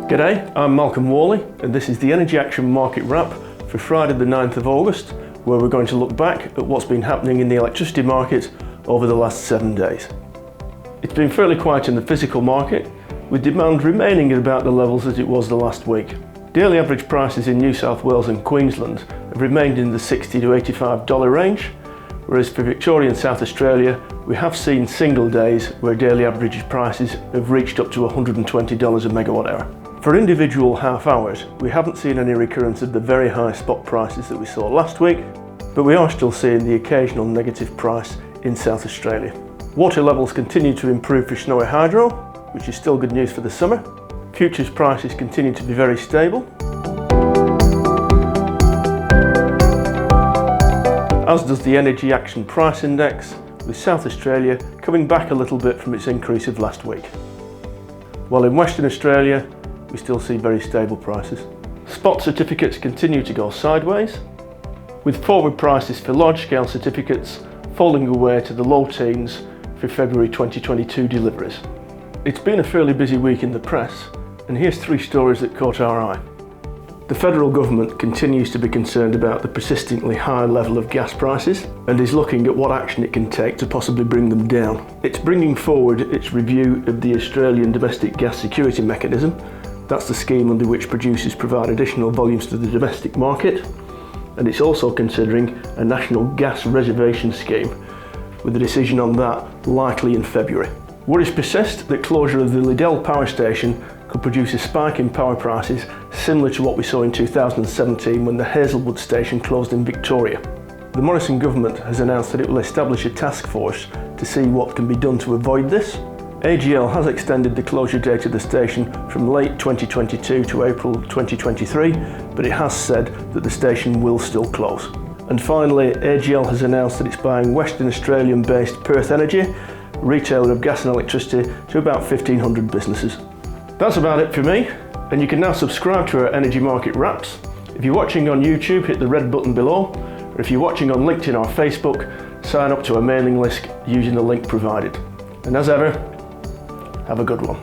G'day, I'm Malcolm Whalley and this is the Energy Action Market Wrap for Friday the 9th of August, where we're going to look back at what's been happening in the electricity market over the last 7 days. It's been fairly quiet in the physical market, with demand remaining at about the levels as it was the last week. Daily average prices in New South Wales and Queensland have remained in the $60 to $85 range, whereas for Victoria and South Australia we have seen single days where daily average prices have reached up to $120 a megawatt hour. For individual half hours, we haven't seen any recurrence of the very high spot prices that we saw last week, but we are still seeing the occasional negative price in South Australia. Water levels continue to improve for Snowy Hydro, which is still good news for the summer. Futures prices continue to be very stable, as does the Energy Action Price Index, with South Australia coming back a little bit from its increase of last week. While in Western Australia, we still see very stable prices. Spot certificates continue to go sideways, with forward prices for large-scale certificates falling away to the low teens for February 2022 deliveries. It's been a fairly busy week in the press, and here's 3 stories that caught our eye. The federal government continues to be concerned about the persistently high level of gas prices and is looking at what action it can take to possibly bring them down. It's bringing forward its review of the Australian Domestic Gas Security Mechanism. That's the scheme under which producers provide additional volumes to the domestic market, and it's also considering a national gas reservation scheme, with a decision on that likely in February. Worries persist that closure of the Liddell power station could produce a spike in power prices similar to what we saw in 2017 when the Hazelwood station closed in Victoria. The Morrison government has announced that it will establish a task force to see what can be done to avoid this. AGL has extended the closure date of the station from late 2022 to April 2023, but it has said that the station will still close. And finally, AGL has announced that it's buying Western Australian-based Perth Energy, a retailer of gas and electricity, to about 1,500 businesses. That's about it for me, and you can now subscribe to our Energy Market Wraps. If you're watching on YouTube, hit the red button below, or if you're watching on LinkedIn or Facebook, sign up to our mailing list using the link provided. And as ever, have a good one.